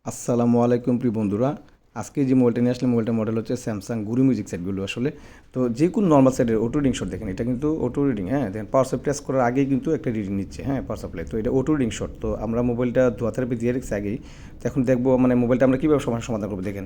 আসসালামু আলাইকুম প্রিয় বন্ধুরা। আজকে যে মোবাইলটা নিয়ে আসলে মোবাইলটার মডেল হচ্ছে স্যামসাং গুরু মিউজিক সেটগুলো আসলে। তো যে কোনো নর্মাল সেটের অটো রিডিং শট দেখেন, এটা কিন্তু অটো রিডিং, হ্যাঁ দেখেন পাওয়ার সাপ্লাই প্রেস করার আগেই কিন্তু একটা রিডিং নিচ্ছে, হ্যাঁ পাওয়ার সাপ্লাই। তো এটা অটো রিডিং শট। তো আমরা মোবাইলটা ধোয়া থেরাপি দিয়ে রেখেছি আগেই। তো এখন দেখবো মানে মোবাইলটা আমরা কীভাবে সমস্যার সমাধান করবো। দেখেন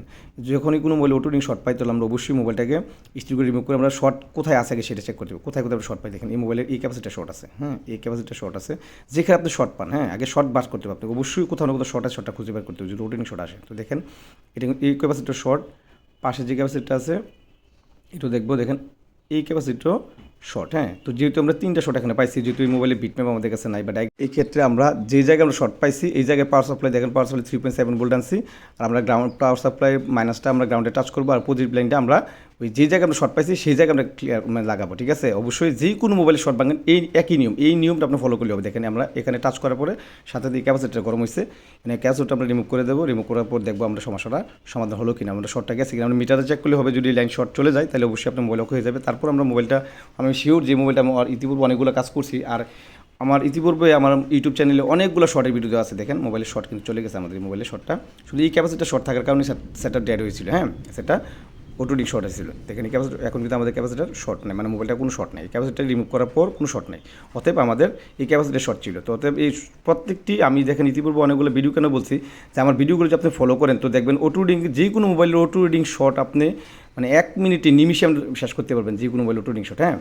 যখনই কোনো মোবাইল অটো রিডিং শট পাই তাহলে আমরা অবশ্যই মোবাইলটাকে স্টিল করে রিমুভ করে আমরা শর্ট কোথায় আছে আগে সেটা চেক করতে হবে। কোথায় কোথায় আমরা শর্ট পাই দেখেন এই মোবাইলের এই ক্যাপাসিটিটা শর্ট আছে, হ্যাঁ এই ক্যাপাসিটিটা শর্ট আছে। যেখানে আপনি শর্ট পান, হ্যাঁ আগে শর্ট বাস করতে হবে আপনাকে, অবশ্যই কোথাও না কোথাও শর্ট আছে, শর্টটা খুঁজে বের করতে হবে যদি রোটিং শর্ট আসে। তো দেখেন এটা এই ক্যাপাসিটিটা শর্ট, পাশে যে ক্যাপাসিটিটা আছে একটু দেখবো, দেখেন এই ক্যাপাসিটিও শর্ট, হ্যাঁ। তো যেহেতু আমরা তিনটা শর্ট এখানে পাইছি, যেহেতু এই মোবাইলের বিটম্যাপ আমাদের কাছে নাই, বাট এই ক্ষেত্রে আমরা যে জায়গায় আমরা শর্ট পাইছি এই জায়গায় পাওয়ার সাপ্লাই দেখেন, পাওয়ার সাপ্লাই 3.7 ভোল্ট আনছি। আর আমরা গ্রাউন্ড পাওয়ার সাপ্লাই মাইনাসটা আমরা গ্রাউন্ডে টাচ করবো, আর পজিটিভ লাইনটা আমরা ওই যে জায়গায় আমরা শর্ট পাইছি সেই জায়গায় আমরা ক্লিয়ার মানে লাগাবো, ঠিক আছে। অবশ্যই যে কোনো মোবাইলের শর্ট ভাঙেন এই একই নিয়ম, এই নিয়মটা আপনি ফলো করলে হবে। দেখেন আমরা এখানে টাচ করার পরে সাথে দিয়ে ক্যাপাসিটার গরম হয়েছে, মানে ক্যাপাসিটারটা আমরা রিমুভ করে দেবো। রিমুভ করার পর দেখবো আমরা সমস্যাটা সমাধান হলো কিনা, আমরা শর্টটা গেছে কিনা। আমরা মিটারে চেক করলে হবে, যদি লাইন শর্ট চলে যায় তাহলে অবশ্যই আপনার মোবাইল অফ হয়ে যাবে। তারপর আমরা মোবাইলটা, আমি শিওর যে মোবাইলটা আমার ইতিপূর্বে অনেকগুলো কাজ করছি, আর আমার ইতিপূর্বে আমার ইউটিউব চ্যানেলে অনেকগুলো শর্টের ভিডিও আছে। দেখেন মোবাইলের শর্ট কিন্তু চলে গেছে আমাদের মোবাইলের শর্টটা, শুধু এই ক্যাপাসিটিটা শর্ট থাকার কারণে সেটা ডেড হয়েছিল, হ্যাঁ সেটা অটোডিক শর্ট হয়েছিল। দেখেন এই ক্যাপাসিটি এখন কিন্তু আমাদের ক্যাপাসিটার শর্ট নেই, মানে মোবাইলটা কোনো শর্ট নেই, ক্যাপাসিটার রিমুভ করার পর কোনো শর্ট নেই। অতএব আমাদের এই ক্যাপাসিটার শর্ট ছিল। তো অতএব এই প্রত্যেকটি আমি দেখেন ইতিপূর্বে অনেকগুলো ভিডিও কেন বলছি যে আমার ভিডিওগুলো যদি আপনি ফলো করেন তো দেখবেন অটো রিডিং, যে কোনো মোবাইলের অটো রিডিং শর্ট আপনি মানে 1 মিনিটে নিমিশে শেষ করতে পারবেন, যে কোনো মোবাইল অটো রিডিং শর্ট, হ্যাঁ।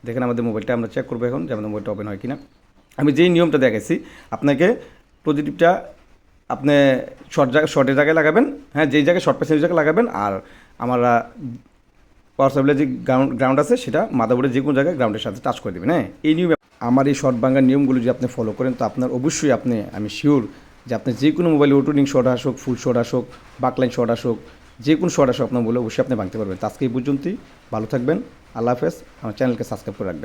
দেখেন আমাদের মোবাইলটা আমরা চেক করবো এখন যে আমাদের মোবাইলটা ওপেন হয় কিনা। আমি যেই নিয়মটা দেখাইছি আপনাকে, পজিটিভটা আপনি শর্টের জায়গায় লাগাবেন, হ্যাঁ যেই জায়গায় শর্ট পাইছেন ওই জায়গায় লাগাবেন। আর আমরা পাওয়ার সাপ্লাই যে গ্রাউন্ড আছে সেটা মাদারবোর্ডের যে কোনো জায়গায় গ্রাউন্ডের সাথে টাচ করে দেবেন, হ্যাঁ। এই নিয়মে আমার এই শর্ট ভাঙার নিয়মগুলো যদি আপনি ফলো করেন তো আপনার অবশ্যই আমি শিওর যে আপনি যে কোনো মোবাইলে অটোডিং শর্ট আসুক, ফুল শর্ট আসুক, বাকলাইন শর্ট আসুক, যে কোনো শর্ট আসুক আপনার বলে অবশ্যই আপনি ভাঙতে পারবেন। তো আজকে এই পর্যন্তই, ভালো থাকবেন, আল্লাহ হাফেজ। আমার চ্যানেলকে সাবস্ক্রাইব করে রাখবেন।